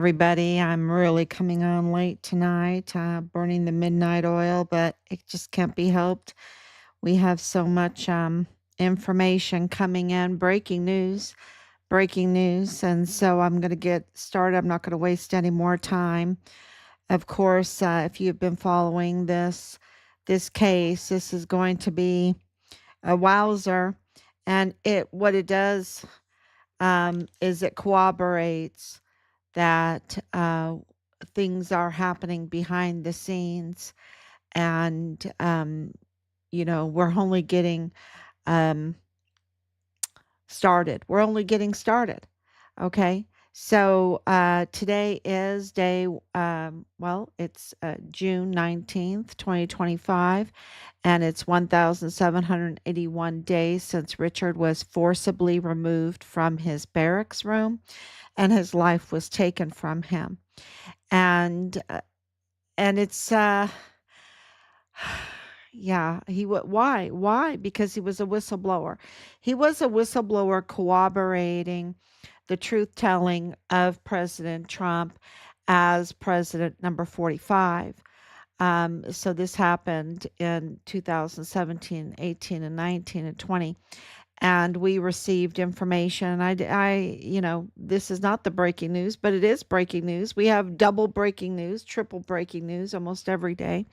Everybody. I'm really coming on late tonight, burning the midnight oil, but it just can't be helped. We have so much information coming in, breaking news, and so I'm going to get started. I'm not going to waste any more time. Of course, if you've been following this case, this is going to be a wowzer, and it what it does is it corroborates that things are happening behind the scenes, and we're only getting um, started. We're only getting started. Okay. So today is it's June 19th, 2025, and it's 1,781 days since Richard was forcibly removed from his barracks room and his life was taken from him. And it's yeah, why? Because he was a whistleblower. He was a whistleblower corroborating the truth telling of President Trump as president number 45. So this happened in 2017, 18, and 19, and 20. And we received information. This is not the breaking news, but it is breaking news. We have double breaking news, triple breaking news almost every day.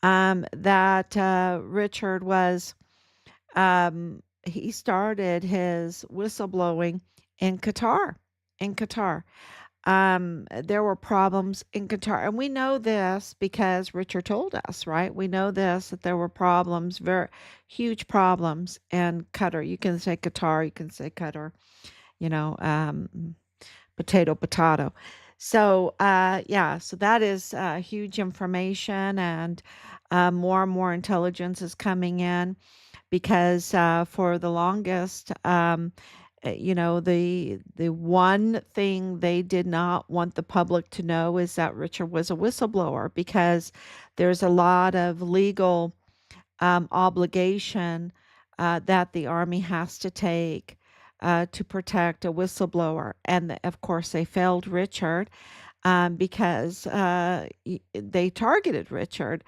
That Richard was, he started his whistleblowing in Qatar. In Qatar. There were problems in Qatar, and we know this because Richard told us, right? We know this that there were problems, very huge problems in Qatar. You can say Qatar, you can say Qatar, you know, potato. So, yeah, so that is huge information, and more and more intelligence is coming in because for the longest, the one thing they did not want the public to know is that Richard was a whistleblower, because there's a lot of legal obligation that the Army has to take to protect a whistleblower. And of course, they failed Richard because they targeted Richard.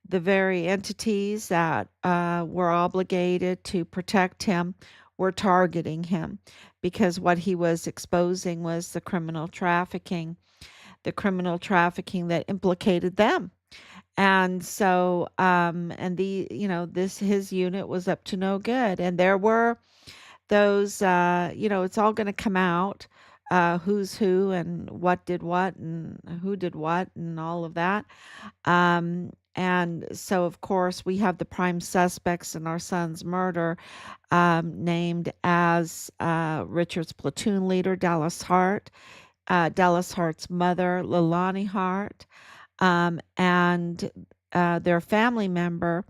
The very entities that were obligated to protect him were targeting him, because what he was exposing was the criminal trafficking that implicated them. And so, his unit was up to no good. And there were those, it's all going to come out, who's who and what did what and who did what and all of that. And so, of course, we have the prime suspects in our son's murder, named as Richard's platoon leader, Dallas Hart, Dallas Hart's mother, Leilani Hart, and their family member,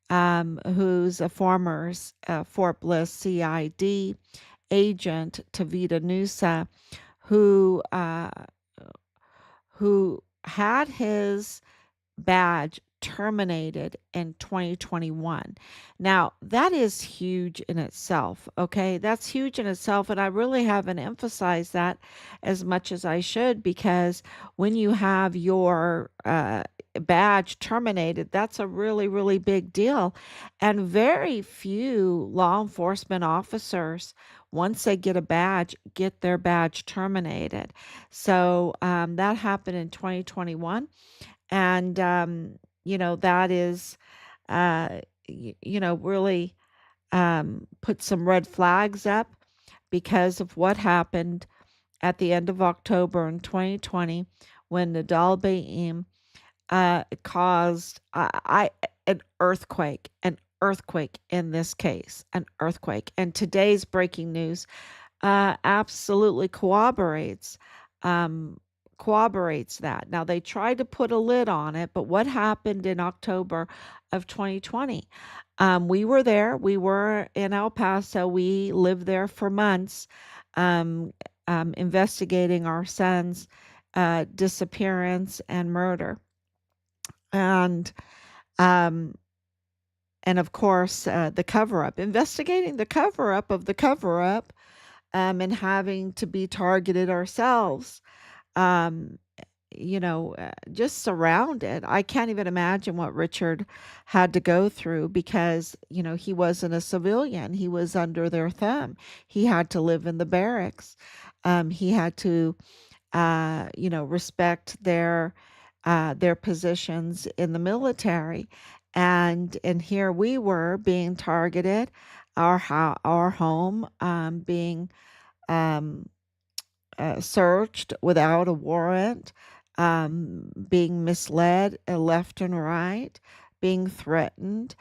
who's a former Fort Bliss CID agent, Tavita Nusa, who uh, who had his badge terminated in 2021. Now, that is huge in itself, okay? That's huge in itself, and I really haven't emphasized that as much as I should, because when you have your badge terminated, that's a really, really big deal. And very few law enforcement officers, once they get a badge, get their badge terminated. So that happened in 2021, and that is really put some red flags up because of what happened at the end of October in 2020, when Nidal Baem caused an earthquake in this case, an earthquake. And today's breaking news absolutely corroborates that. Now, they tried to put a lid on it, but what happened in October of 2020? We were there. We were in El Paso. We lived there for months, um, investigating our son's disappearance and murder. And um, and of course, the cover up, investigating the cover up of the cover up. and having to be targeted ourselves. Um, just surrounded. I can't even imagine what Richard had to go through because, he wasn't a civilian. He was under their thumb. He had to live in the barracks. He had to, respect their positions in the military. And here we were being targeted, our home being um, searched without a warrant, being misled left and right, being threatened,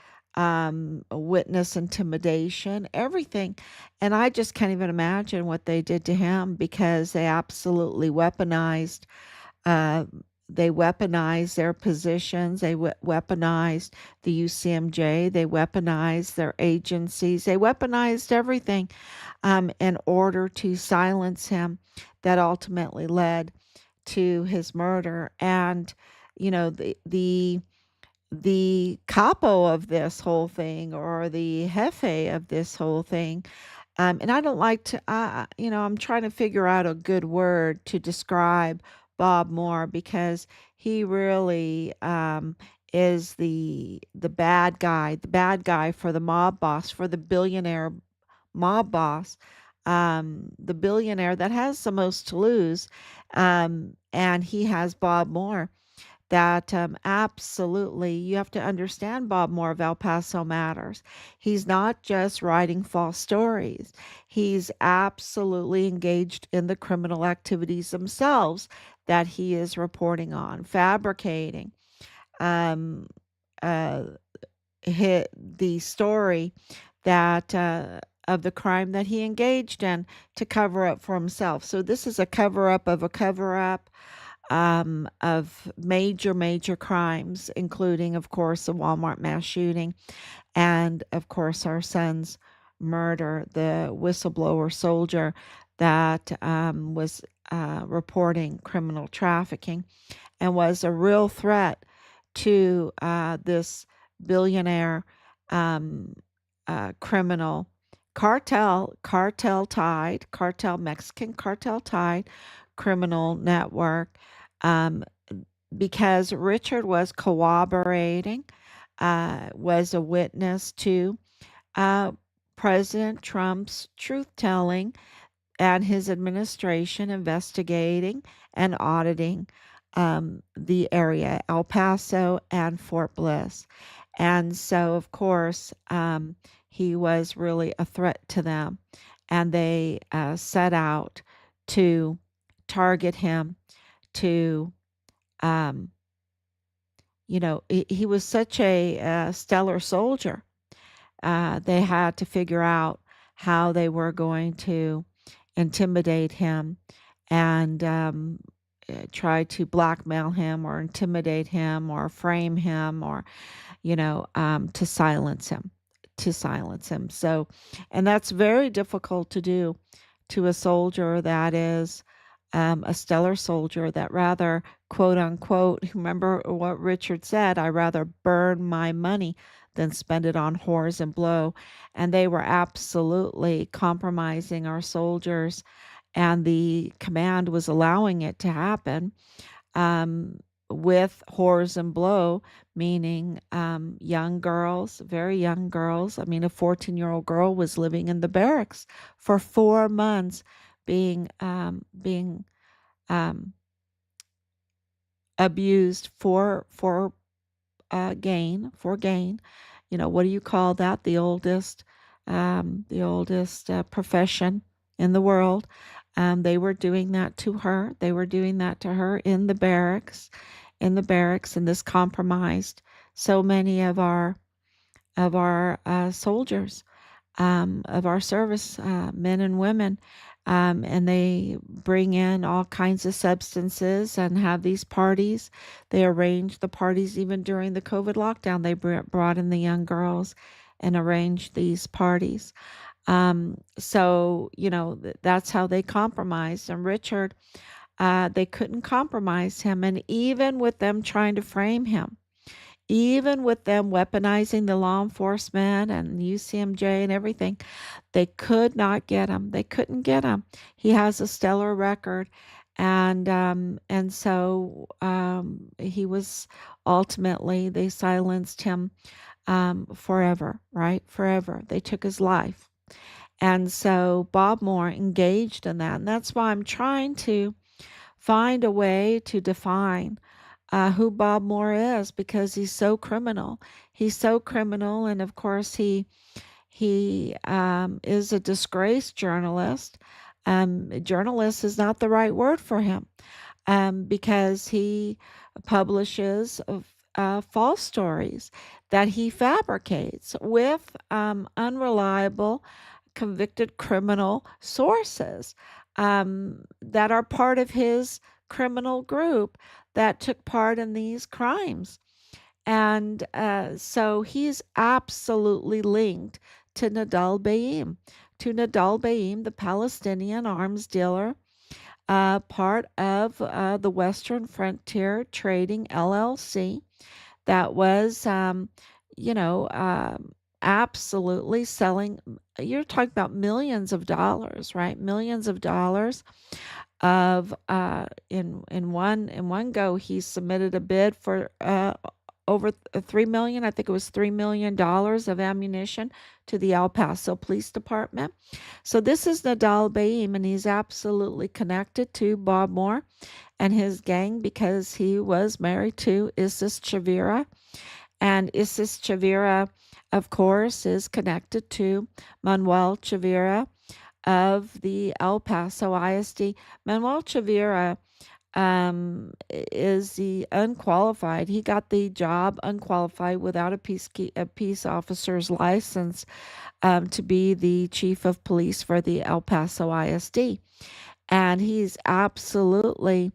witness intimidation, everything. And I just can't even imagine what they did to him because they absolutely weaponized. Uh, they weaponized their positions. They weaponized the UCMJ. They weaponized their agencies. They weaponized everything in order to silence him. That ultimately led to his murder. And the capo of this whole thing, or the jefe of this whole thing, and I don't like to, I'm trying to figure out a good word to describe Bob Moore because he really is the bad guy for the mob boss, for the billionaire mob boss, the billionaire that has the most to lose. And he has Bob Moore that absolutely you have to understand Bob Moore of El Paso Matters. He's not just writing false stories, he's absolutely engaged in the criminal activities themselves that he is reporting on, fabricating. Um, uh, hit the story that of the crime that he engaged in to cover up for himself. So this is a cover up of a cover up of major, major crimes, including, of course, the Walmart mass shooting and, of course, our son's murder, the whistleblower soldier that was reporting criminal trafficking and was a real threat to this billionaire um, criminal Mexican cartel tied criminal network, um, because Richard was cooperating, was a witness to uh, President Trump's truth telling and his administration investigating and auditing the area, El Paso and Fort Bliss. And so, of course, he was really a threat to them. And they set out to target him to, um, he was such a stellar soldier. They had to figure out how they were going to intimidate him and try to blackmail him or intimidate him or frame him or to silence him, so, and that's very difficult to do to a soldier that is a stellar soldier that rather, quote unquote, remember what Richard said, I rather burn my money than spend it on whores and blow. And they were absolutely compromising our soldiers, and the command was allowing it to happen um, with whores and blow, meaning young girls, very young girls. I mean, a 14-year-old girl was living in the barracks for 4 months, being um, abused for gain. What do you call that? The oldest profession in the world. They were doing that to her. They were doing that to her in the barracks, and this compromised so many of our soldiers, of our service men and women. And they bring in all kinds of substances and have these parties. They arrange the parties even during the COVID lockdown. They brought in the young girls and arranged these parties. So, that's how they compromised. And Richard, they couldn't compromise him. And even with them trying to frame him, even with them weaponizing the law enforcement and UCMJ and everything, they could not get him. They couldn't get him. He has a stellar record, and so he was ultimately, they silenced him forever, right? Forever. They took his life. And so Bob Moore engaged in that. And that's why I'm trying to find a way to define who Bob Moore is, because he's so criminal. He's so criminal. And of course, he is a disgraced journalist. Journalist is not the right word for him, because he publishes false stories that he fabricates with unreliable, convicted criminal sources that are part of his criminal group that took part in these crimes. And so he's absolutely linked to Nidal Baem, the Palestinian arms dealer, part of the Western Frontier Trading LLC that was, you know, absolutely selling. You're talking about millions of dollars, right? Millions of dollars of in one go. He submitted a bid for over 3 million. I think it was $3 million of ammunition to the El Paso Police Department. So this is Nidal Baem, and he's absolutely connected to Bob Moore and his gang because he was married to Isis Chavira, and Isis Chavira, of course, is connected to Manuel Chavira of the El Paso ISD. Manuel Chavira is the unqualified. He got the job unqualified without a peace officer's license to be the chief of police for the El Paso ISD. And he's absolutely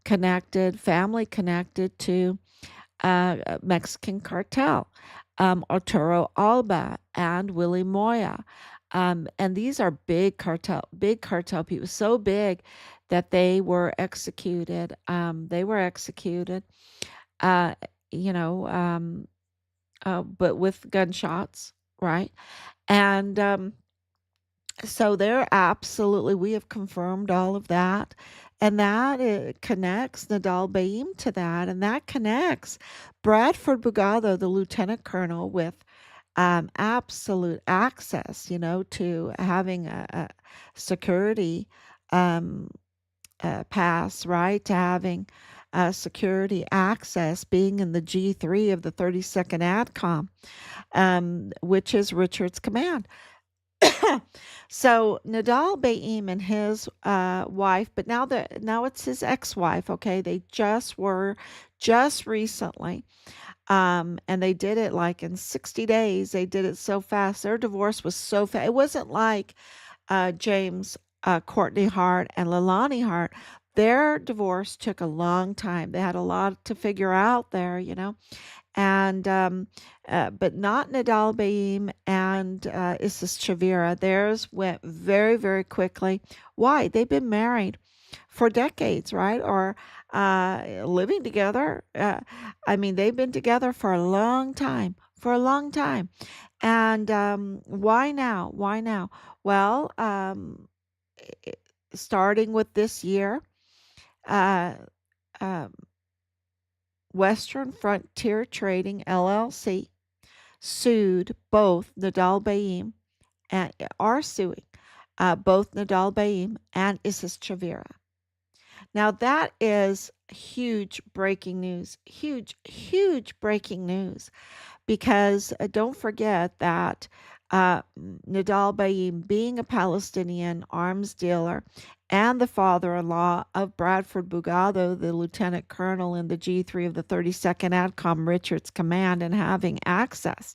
connected, family connected to Mexican cartel, Arturo Alba and Willie Moya. And these are big cartel people, so big that they were executed. They were executed, uh, you know, but with gunshots, right? And so they're absolutely, we have confirmed all of that. And that connects Nidal Baem to that. And that connects Bradford Bugado, the lieutenant colonel, with absolute access, to having a security um, pass, right? To having security access, being in the G3 of the 32nd ADCOM, which is Richard's command. So Nidal Baem and his wife, but now it's his ex-wife. Okay, they just recently, and they did it like in 60 days. They did it so fast. Their divorce was so fast. It wasn't like James Courtney Hart and Leilani Hart. Their divorce took a long time. They had a lot to figure out there, and but not Nidal Baem and Isis Chavira. Theirs went very, very quickly. Why? They've been married for decades, right? Or living together. I mean, they've been together for a long time, And why now? Why now? Well, starting with this year, uh, um, Western Frontier Trading LLC sued both Nidal Baem and are suing both Nidal Baem and Isis Chavira. Now that is huge breaking news, huge breaking news, because don't forget that Nidal Baem, being a Palestinian arms dealer and the father-in-law of Bradford Bugado, the lieutenant colonel in the G3 of the 32nd ADCOM Richard's command, and having access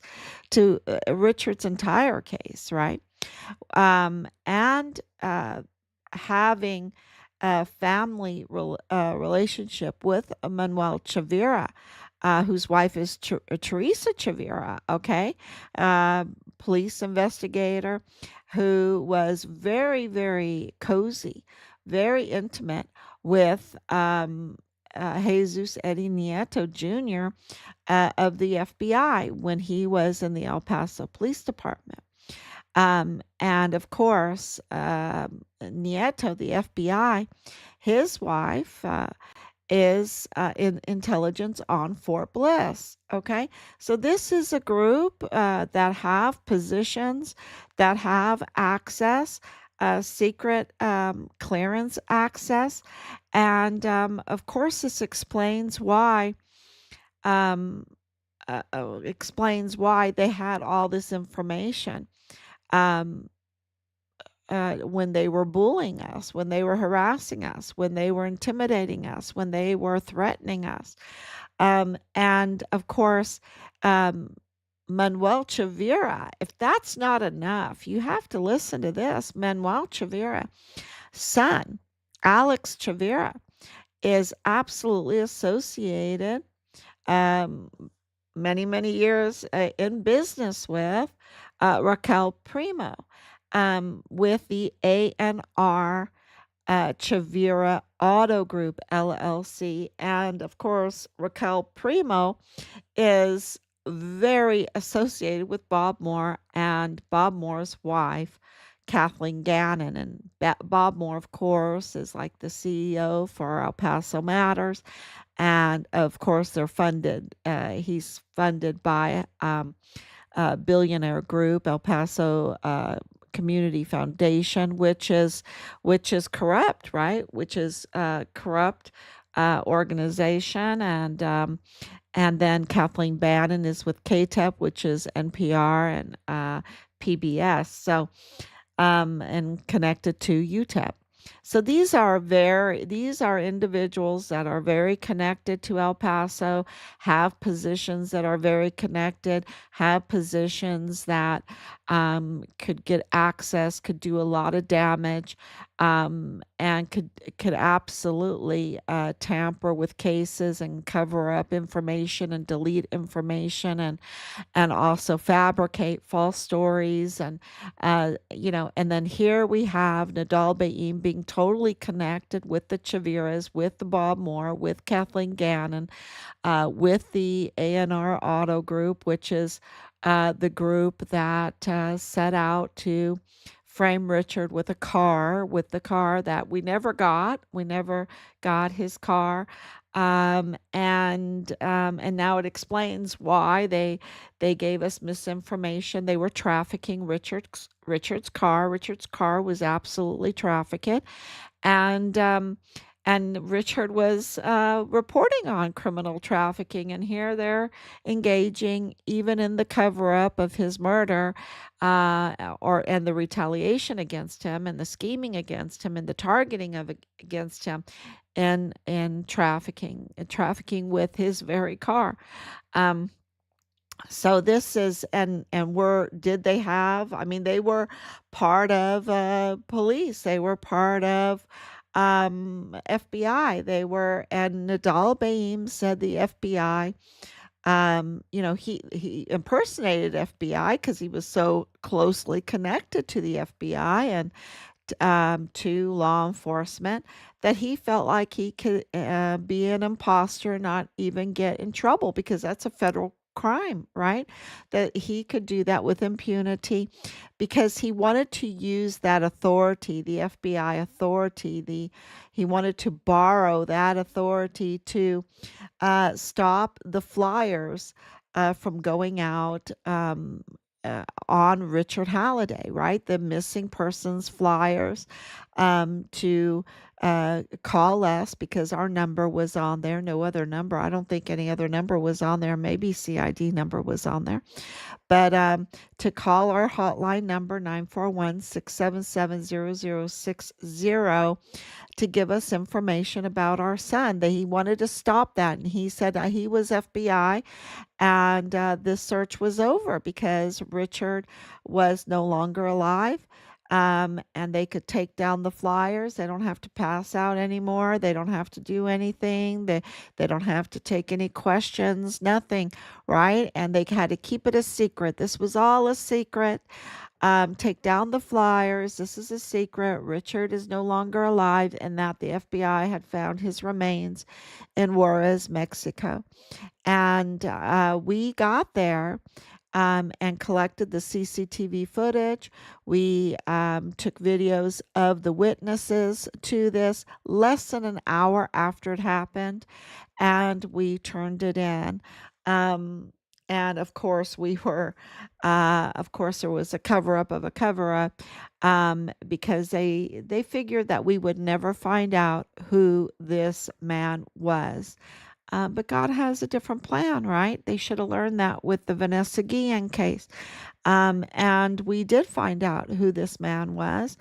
to Richard's entire case, right? And having a family relationship with Manuel Chavira, whose wife is Teresa Chavira, okay? Police investigator who was very, very cozy, very intimate with Jesus Eddie Nieto Jr. Of the FBI when he was in the El Paso Police Department. And of course, Nieto, the FBI, his wife is in intelligence on Fort Bliss. Okay, so this is a group that have positions, that have access, secret clearance access, and of course, this um, explains why they had all this information. Um, when they were bullying us, when they were harassing us, when they were intimidating us, when they were threatening us. And of course, um, Manuel Chavira, if that's not enough, you have to listen to this. Manuel Chavira, son, Alex Chavira, is absolutely associated um, many, many years in business with Raquel Primo, with the A&R Chavira Auto Group LLC. And of course, Raquel Primo is very associated with Bob Moore and Bob Moore's wife, Kathleen Gannon. And Bob Moore, of course, is like the CEO for El Paso Matters. And of course, he's funded by billionaire group, El Paso Community Foundation, which is corrupt, right? Which is corrupt organization, and then Kathleen Bannon is with KTEP, which is NPR and PBS. So and connected to UTEP. So these are individuals that are very connected to El Paso, have positions that are very connected, have positions that could get access, could do a lot of damage, and could absolutely tamper with cases and cover up information and delete information and also fabricate false stories. And and then here we have Nidal Baem being totally connected with the Chaviras, with the Bob Moore, with Kathleen Gannon, with the A&R Auto Group, which is the group that set out to frame Richard with the car that we never got. We never got his car. And now it explains why they gave us misinformation. They were trafficking Richard's car. Richard's car was absolutely trafficked, and Richard was reporting on criminal trafficking, and here they're engaging even in the cover up of his murder, and the retaliation against him, and the scheming against him, and the targeting of against him, and trafficking with his very car. Um, so this is and were did they have I mean they were part of police, they were part of FBI, they were. And Nidal Baem said the FBI, he impersonated FBI because he was so closely connected to the FBI and to law enforcement, that he felt like he could be an imposter and not even get in trouble because that's a federal crime, right? That he could do that with impunity because he wanted to use that authority, the FBI authority, he wanted to borrow that authority to stop the flyers from going out on Richard Halliday, right? The missing persons flyers, to call us because our number was on there. No other number. I don't think any other number was on there. Maybe CID number was on there. But to call our hotline number 941-677-0060 to give us information about our son. That he wanted to stop that, and he said he was FBI, and this search was over because Richard was no longer alive. And they could take down the flyers. They don't have to pass out anymore. They don't have to do anything. They don't have to take any questions, nothing, right? And they had to keep it a secret. This was all a secret. take down the flyers. This is a secret. Richard is no longer alive, and that the FBI had found his remains in Juárez, Mexico. And we got there and collected the CCTV footage. We took videos of the witnesses to this less than an hour after it happened, and we turned it in. Um, and of course, of course, there was a cover up of a cover up because they figured that we would never find out who this man was. But God has a different plan, right? They should have learned that with the Vanessa Guillen case. And we did find out who this man was.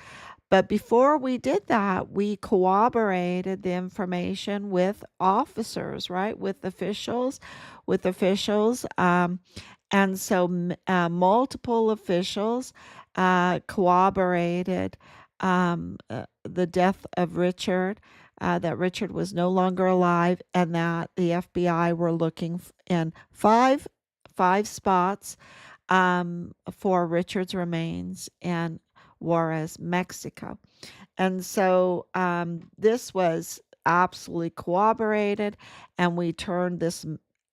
But before we did that, we corroborated the information with officers, right? With officials. And so multiple officials corroborated the death of Richard, that Richard was no longer alive, and that the FBI were looking in five spots for Richard's remains in Juarez, Mexico. And so this was absolutely corroborated, and we turned this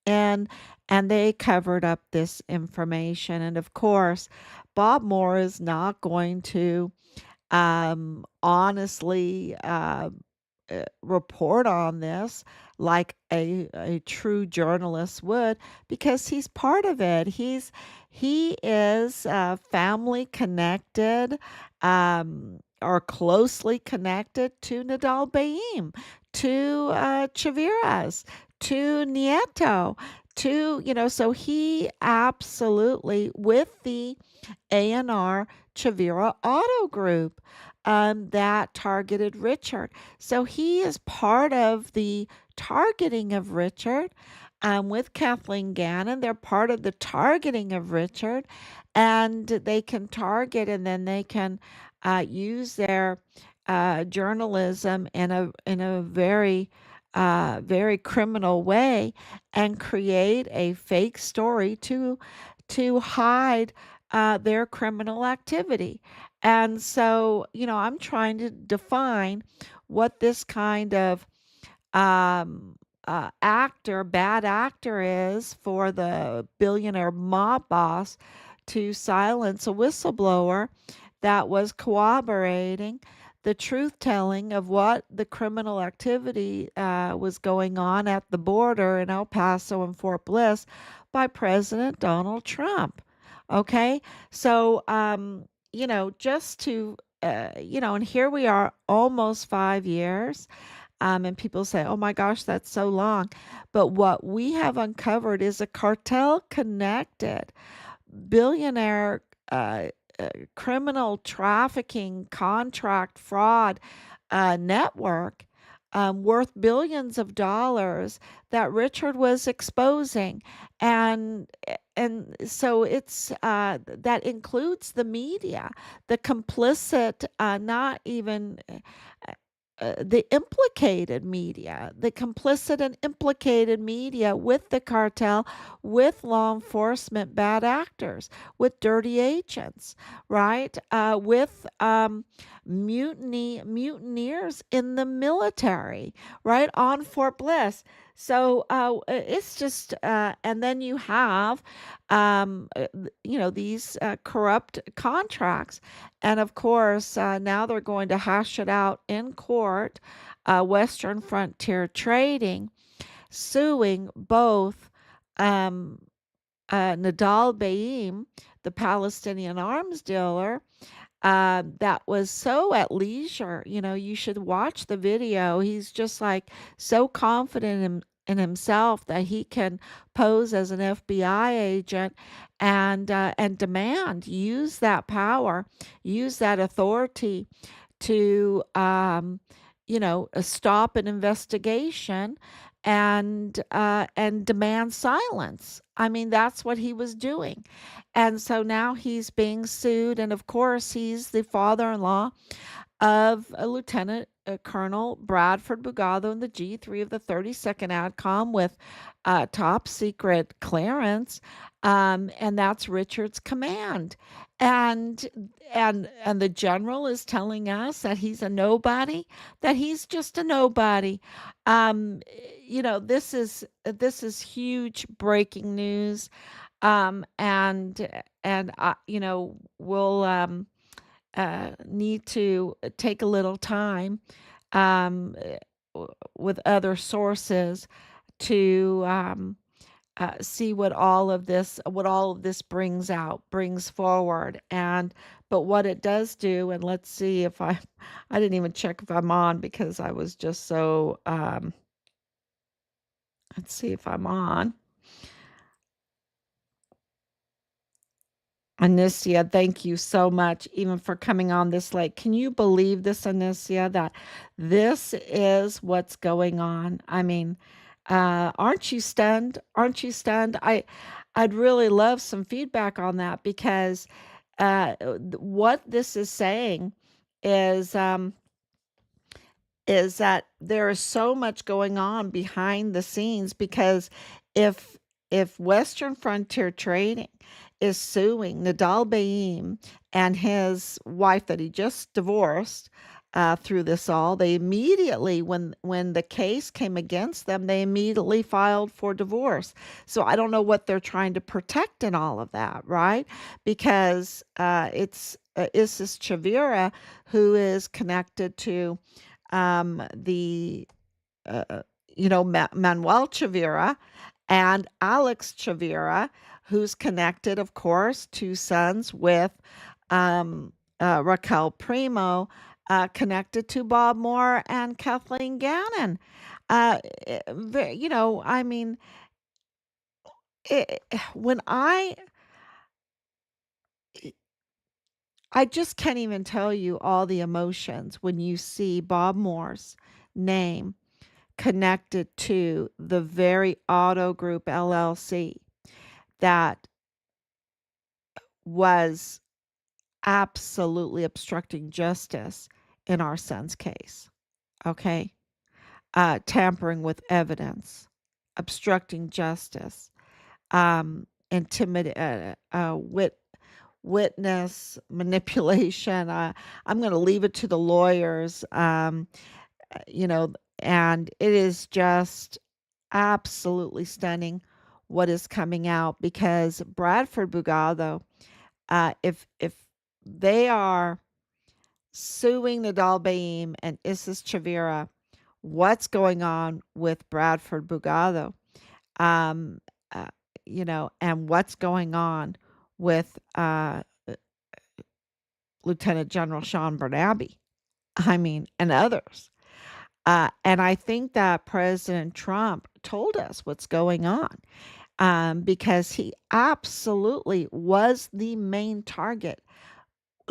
in, and they covered up this information. And of course, Bob Moore is not going to honestly report on this like a true journalist would, because he's part of it. He is family connected, or closely connected to Nidal Baem, to Chaviras, to Nieto, to, so he absolutely, with the A&R Chavira Auto Group, that targeted Richard. So he is part of the targeting of Richard, with Kathleen Gannon. They're part of the targeting of Richard, and they can target, and then they can use their journalism in a very criminal way, and create a fake story to hide their criminal activity. And so, I'm trying to define what this kind of bad actor is for the billionaire mob boss to silence a whistleblower that was corroborating the truth telling of what the criminal activity was going on at the border in El Paso and Fort Bliss by President Donald Trump. Okay, so just to and here we are, almost 5 years. And people say, oh my gosh, that's so long. But what we have uncovered is a cartel connected billionaire criminal trafficking contract fraud network, worth billions of dollars, that Richard was exposing. And so it's that includes the media, the complicit, not even the implicated media, the complicit and implicated media with the cartel, with law enforcement bad actors, with dirty agents, right? With mutineers in the military, right? On Fort Bliss. So it's just, and then you have, these corrupt contracts. And of course, now they're going to hash it out in court. Western Frontier Trading suing both Nidal Baem, the Palestinian arms dealer, that was so at leisure. You should watch the video. He's just like so confident in himself that he can pose as an FBI agent and use that power, use that authority to stop an investigation and demand silence. I mean, that's what he was doing. And so now he's being sued, and of course he's the father-in-law of a Lieutenant Colonel Bradford Bugado in the G3 of the 32nd ADCOM with top secret clearance, and that's Richard's command. And and the general is telling us that he's a nobody, that he's just a nobody. Um, this is huge breaking news. We'll need to take a little time um, with other sources to see what all of this brings forward. And but what it does do, and let's see if I didn't even check if I'm on because I was just so let's see if I'm on. Anicia, thank you so much, even for coming on this late. Can you believe this, Anicia, that this is what's going on? I mean, aren't you stunned? Aren't you stunned? I'd really love some feedback on that because what this is saying is that there is so much going on behind the scenes because if Western Frontier Trading is suing Nidal Baem and his wife that he just divorced through this all, they immediately, when the case came against them, they immediately filed for divorce. So I don't know what they're trying to protect in all of that, right? Because it's Isis Chavira who is connected to the Manuel Chavira and Alex Chavira, who's connected, of course, two sons with Raquel Primo, connected to Bob Moore and Kathleen Gannon. I mean, when I just can't even tell you all the emotions when you see Bob Moore's name connected to the very auto group LLC that was absolutely obstructing justice in our son's case. Okay. Tampering with evidence, obstructing justice, witness manipulation. I'm going to leave it to the lawyers. You know, and it is just absolutely stunning what is coming out because Bradford Bugado, if they are suing Nidal Baem and Isis Chavira, what's going on with Bradford Bugado? Um, uh, and what's going on with Lieutenant General Sean Bernabe? I mean, and others. And I think that President Trump told us what's going on because he absolutely was the main target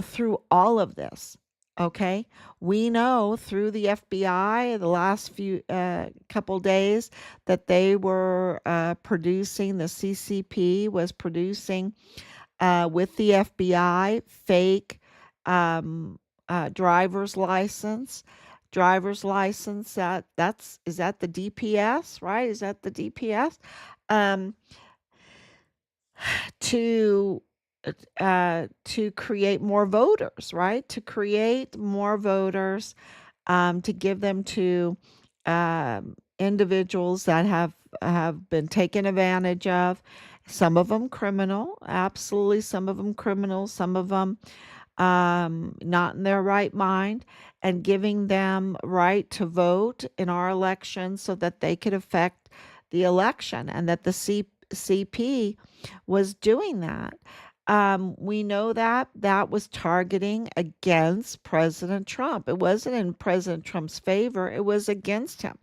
through all of this. Okay, we know through the FBI the last few couple days that they were producing, the CCP was producing with the FBI fake um, driver's license that's is that the DPS, right? Is that the DPS? Um, to to create more voters, right? To create more voters, to give them to individuals that have been taken advantage of. Some of them criminal, absolutely. Some of them criminal. Some of them not in their right mind, and giving them right to vote in our elections so that they could affect the election, and that the CP was doing that. We know that that was targeting against President Trump. It wasn't in President Trump's favor, it was against him.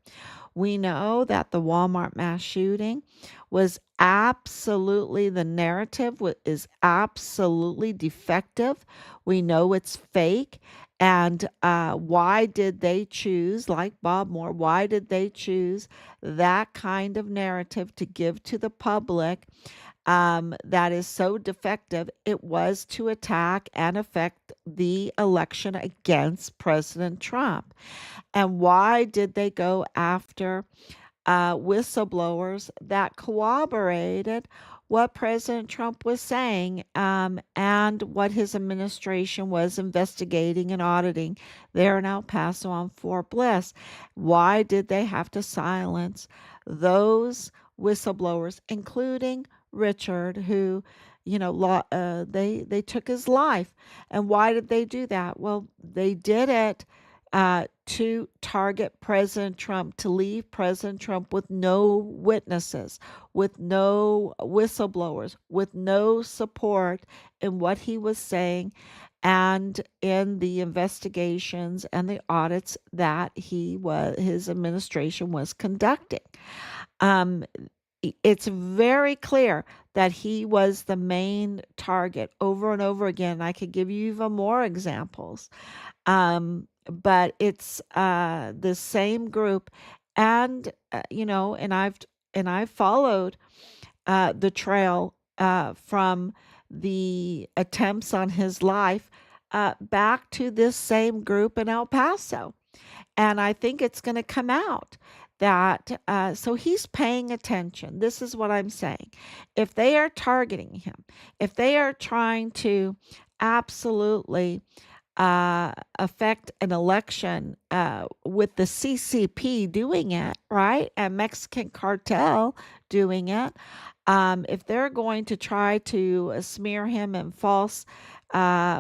We know that the Walmart mass shooting was absolutely, the narrative is absolutely defective. We know it's fake. And why did they choose, like Bob Moore, why did they choose that kind of narrative to give to the public that is so defective, it was to attack and affect the election against President Trump. And why did they go after whistleblowers that corroborated what President Trump was saying, and what his administration was investigating and auditing there in El Paso on Fort Bliss? Why did they have to silence those whistleblowers, including Richard, who, they took his life? And why did they do that? Well, they did it to target President Trump, to leave President Trump with no witnesses, with no whistleblowers, with no support in what he was saying and in the investigations and the audits that his administration was conducting. Um, it's very clear that he was the main target over and over again. I could give you even more examples. But it's the same group, and I've followed the trail from the attempts on his life back to this same group in El Paso. And I think it's going to come out that, so he's paying attention. This is what I'm saying. If they are targeting him, if they are trying to absolutely affect an election with the CCP doing it, right? And Mexican Cartel doing it. If they're going to try to smear him in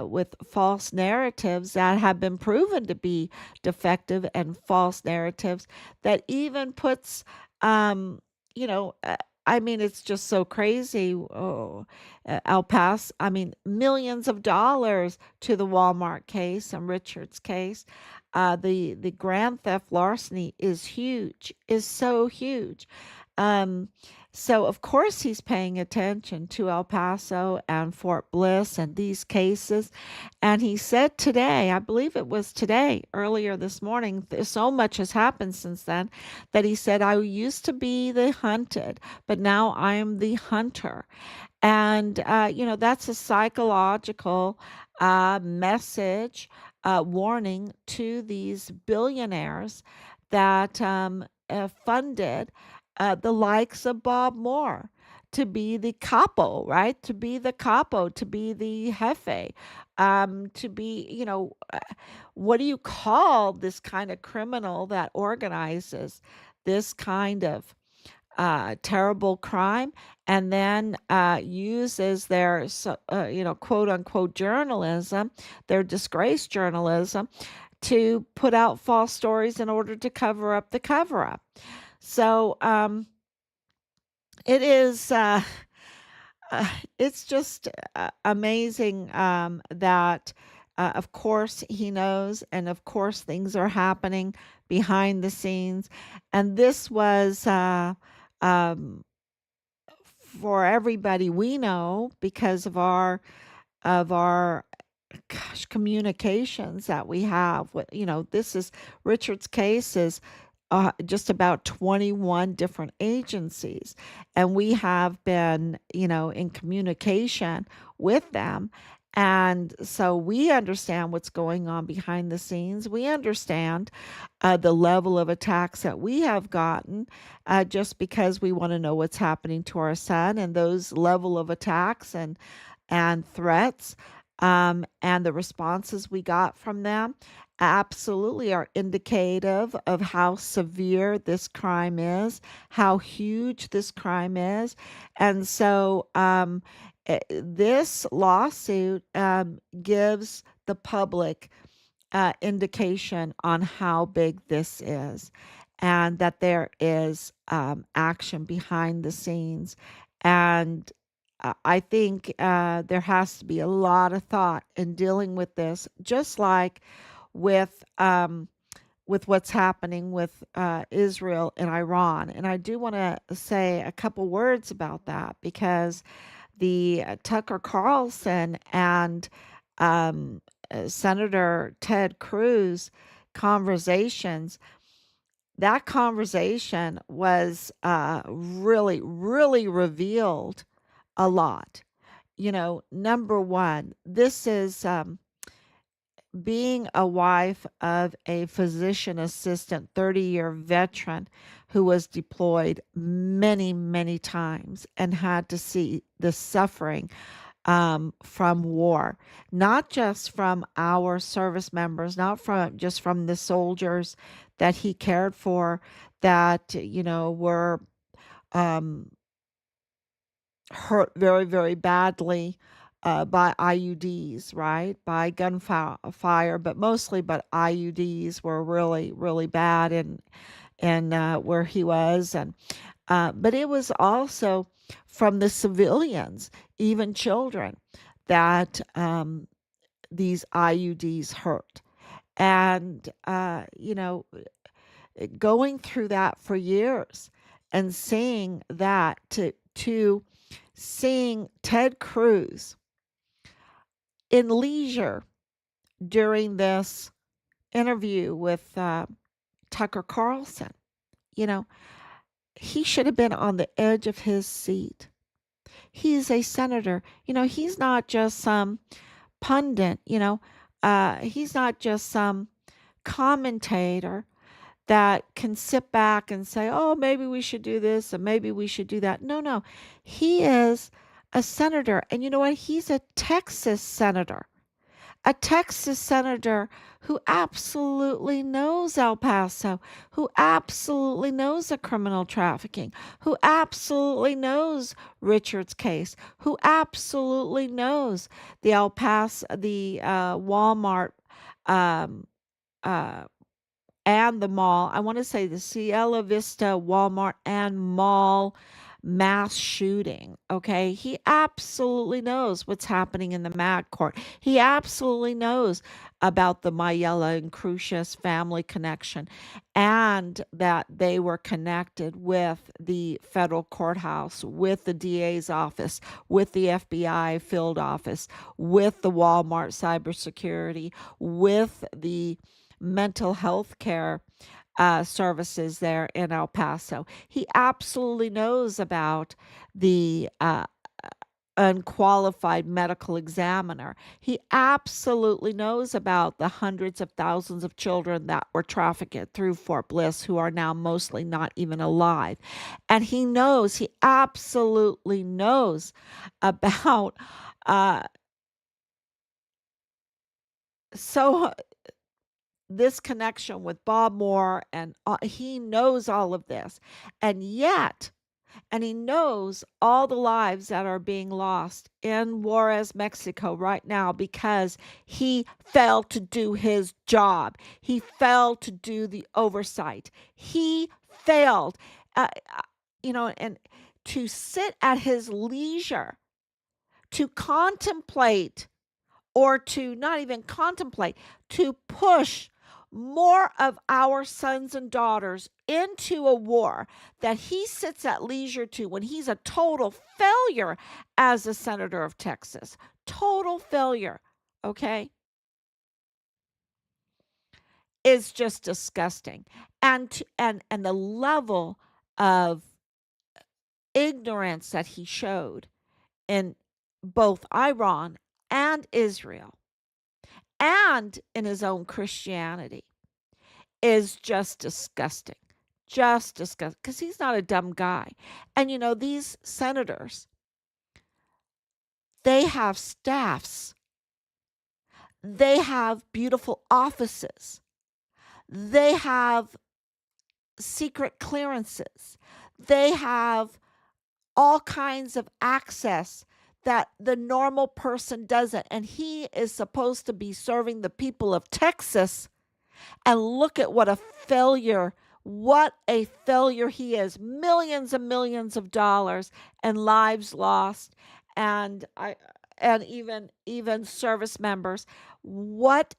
with false narratives that have been proven to be defective and false narratives that even puts, you know, uh, I mean, it's just so crazy. Oh, El Paso, I mean, millions of dollars to the Walmart case and Richard's case. The grand theft larceny is huge, is so huge. Um, so of course he's paying attention to El Paso and Fort Bliss and these cases. And he said today, I believe it was today, earlier this morning, so much has happened since then, that he said, I used to be the hunted, but now I am the hunter. And, that's a psychological message, warning to these billionaires that funded the likes of Bob Moore to be the capo, right? To be the capo, to be the jefe, to be, what do you call this kind of criminal that organizes this kind of terrible crime and then uses their, quote unquote journalism, their disgraced journalism, to put out false stories in order to cover up the cover up. So it is, it's just amazing that, of course, he knows, and of course, things are happening behind the scenes. And this was um, for everybody we know because of our communications that we have with, this is Richard's case is just about 21 different agencies, and we have been, in communication with them. And so we understand what's going on behind the scenes. We understand the level of attacks that we have gotten, just because we want to know what's happening to our son, and those level of attacks and threats, and the responses we got from them absolutely are indicative of how severe this crime is, how huge this crime is. And so this lawsuit gives the public indication on how big this is, and that there is action behind the scenes. And I think there has to be a lot of thought in dealing with this, just like with what's happening with Israel and Iran. And I do want to say a couple words about that, because the Tucker Carlson and Senator Ted Cruz conversations, that conversation was really, really revealed a lot. Number one, this is being a wife of a physician assistant, 30-year veteran who was deployed many, many times and had to see the suffering from war, not just from our service members, not from just from the soldiers that he cared for that, were um, hurt very, very badly by IUDs, right? By gunfire, but mostly, but IUDs were really, really bad in where he was, and but it was also from the civilians, even children, that these IUDs hurt, and going through that for years and seeing that to seeing Ted Cruz in leisure during this interview with Tucker Carlson. You know, he should have been on the edge of his seat. He's a senator. He's not just some pundit, he's not just some commentator that can sit back and say, oh, maybe we should do this and maybe we should do that. No, no. He is a senator. And you know what? He's a Texas senator. A Texas senator who absolutely knows El Paso, who absolutely knows the criminal trafficking, who absolutely knows Richard's case, who absolutely knows the El Paso, the Walmart um, uh, and the mall. I want to say the Cielo Vista Walmart and mall mass shooting. Okay. He absolutely knows what's happening in the Mag Court. He absolutely knows about the Mayela and Crucius family connection and that they were connected with the federal courthouse, with the DA's office, with the FBI field office, with the Walmart cybersecurity, with the mental health care services there in El Paso. He absolutely knows about the unqualified medical examiner. He absolutely knows about the hundreds of thousands of children that were trafficked through Fort Bliss who are now mostly not even alive. And he absolutely knows about uh, so this connection with Bob Moore, and he knows all of this. And yet, and he knows all the lives that are being lost in Juárez, Mexico right now because he failed to do his job. He failed to do the oversight. He failed, and to sit at his leisure to contemplate or to not even contemplate, to push more of our sons and daughters into a war that he sits at leisure to when he's a total failure as a senator of Texas. Total failure, okay? Is just disgusting. And the level of ignorance that he showed in both Iran and Israel and in his own Christianity is just disgusting. Just disgusting. Because he's not a dumb guy. And these senators, they have staffs, they have beautiful offices, they have secret clearances, they have all kinds of access that the normal person doesn't. And he is supposed to be serving the people of Texas. And look at what a failure. What a failure he is. Millions and millions of dollars and lives lost and even service members. What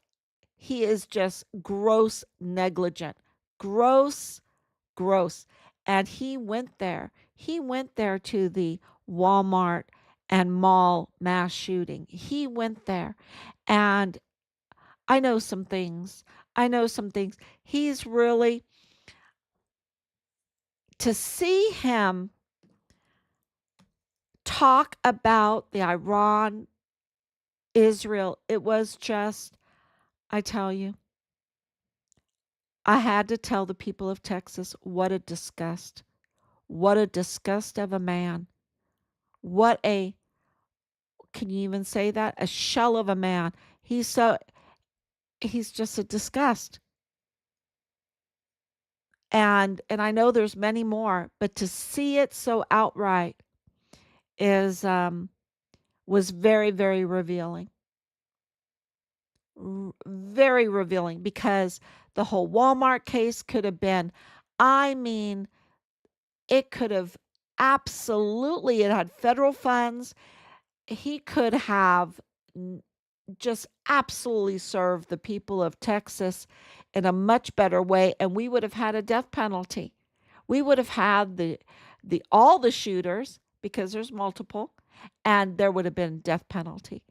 he is just gross negligent. Gross, gross. And he went there. He went there to the Walmart and mall mass shooting. He went there. And I know some things. I know some things. He's really, to see him talk about the Iran, Israel, it was just, I tell you, I had to tell the people of Texas what a disgust. What a disgust of a man. What a, can you even say that? A shell of a man. He's just a disgust. And I know there's many more, but to see it so outright is was very, very revealing. Very revealing, because the whole Walmart case could have been, I mean, it could have absolutely, it had federal funds. He could have just absolutely served the people of Texas in a much better way, and we would have had a death penalty. We would have had the all the shooters, because there's multiple, and there would have been death penalty.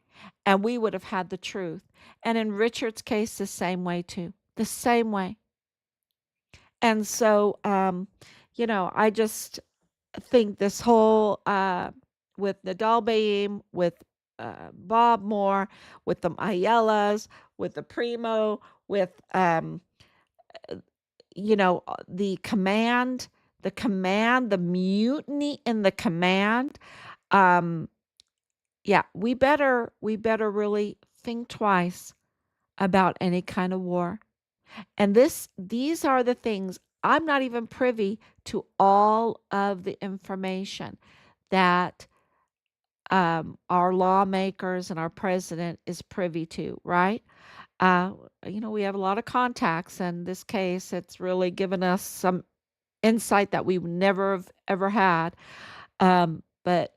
And we would have had the truth. And in Richard's case, the same way too. The same way. And so I just think this whole with Nidal Baem, with Bob Moore, with the Ayellas, with the Primo, with the command, the mutiny in the command. Um, yeah, we better really think twice about any kind of war. And these are the things, I'm not even privy to all of the information that our lawmakers and our president is privy to, right? Uh, we have a lot of contacts. In this case, it's really given us some insight that we would never have ever had. But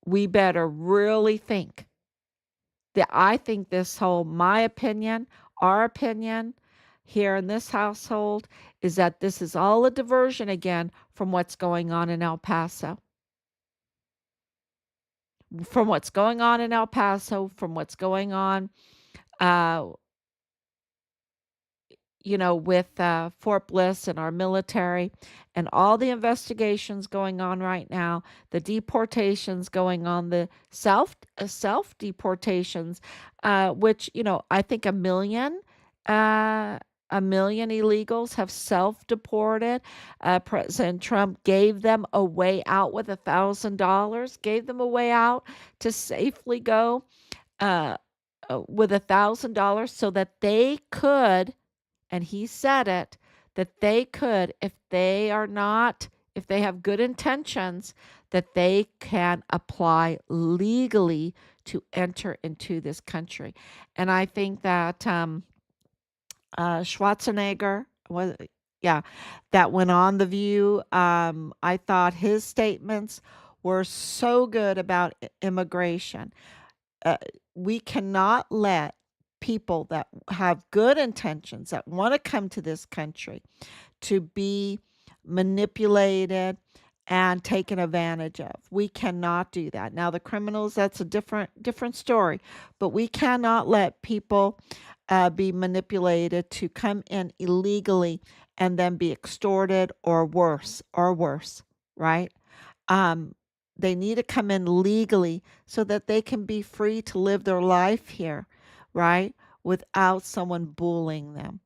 we better really think that, I think this whole, my opinion, our opinion here in this household, is that this is all a diversion again from what's going on in El Paso. From what's going on in El Paso, from what's going on uh, with Fort Bliss and our military, and all the investigations going on right now, the deportations going on, the self deportations, which I think uh, a million illegals have self deported. President Trump gave them a way out with $1,000, gave them a way out to safely go uh, with $1,000 so that they could, and he said it, that they could, if they have good intentions, that they can apply legally to enter into this country. And I think that Schwarzenegger was, yeah, that went on The View. I thought his statements were so good about immigration. uh, we cannot let people that have good intentions, that want to come to this country, to be manipulated and taken advantage of. We cannot do that. Now the criminals, that's a different story, but we cannot let people be manipulated to come in illegally and then be extorted, or worse, right? Um, they need to come in legally so that they can be free to live their life here, right? Without someone bullying them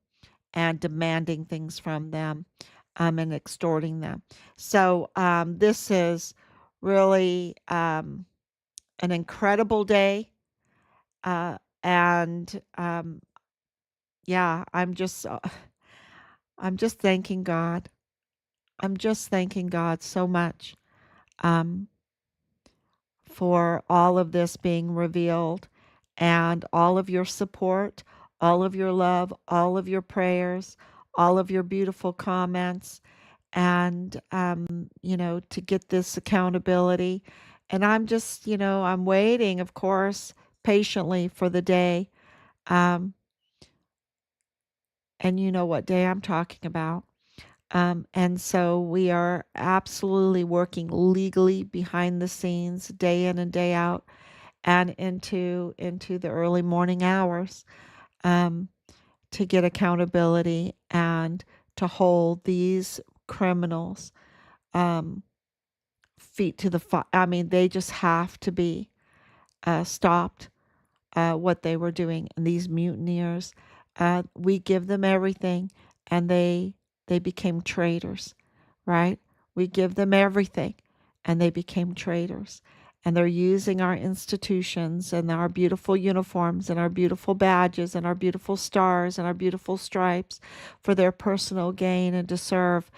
and demanding things from them, and extorting them. So this is really an incredible day. And yeah, I'm just thanking God. I'm just thanking God so much. Um, for all of this being revealed, and all of your support, all of your love, all of your prayers, all of your beautiful comments, and, to get this accountability. And I'm just, I'm waiting, of course, patiently for the day. Um, and you know what day I'm talking about. And so we are absolutely working legally behind the scenes, day in and day out, and into the early morning hours, um, to get accountability and to hold these criminals, um, feet to the fire. I mean, they just have to be stopped. What they were doing, and these mutineers, we give them everything, and they became traitors, right? We give them everything, and they became traitors. And they're using our institutions and our beautiful uniforms and our beautiful badges and our beautiful stars and our beautiful stripes for their personal gain and to serve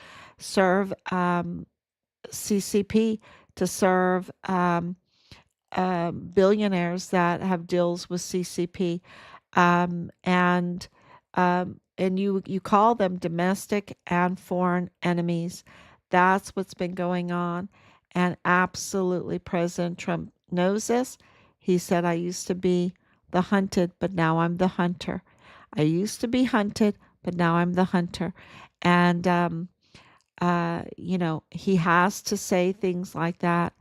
CCP, to serve billionaires that have deals with CCP, and you call them domestic and foreign enemies. That's what's been going on, and absolutely, President Trump knows this. He said, "I used to be the hunted, but now I'm the hunter. I used to be hunted, but now I'm the hunter," and he has to say things like that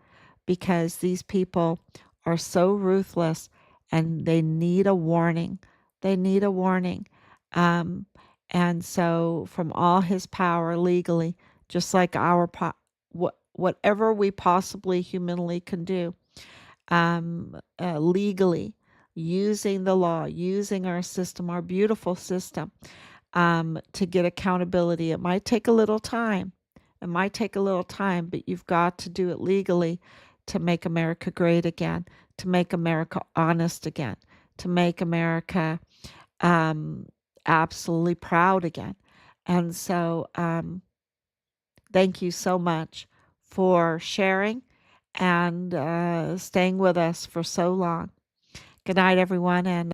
because these people are so ruthless and they need a warning. They need a warning. Um, and so, from all his power legally, just like whatever we possibly humanly can do, legally, using the law, using our system, our beautiful system, to get accountability. It might take a little time. It might take a little time, but you've got to do it legally to make America great again, to make America honest again, to make America absolutely proud again. And so, thank you so much for sharing and staying with us for so long. Good night, everyone, and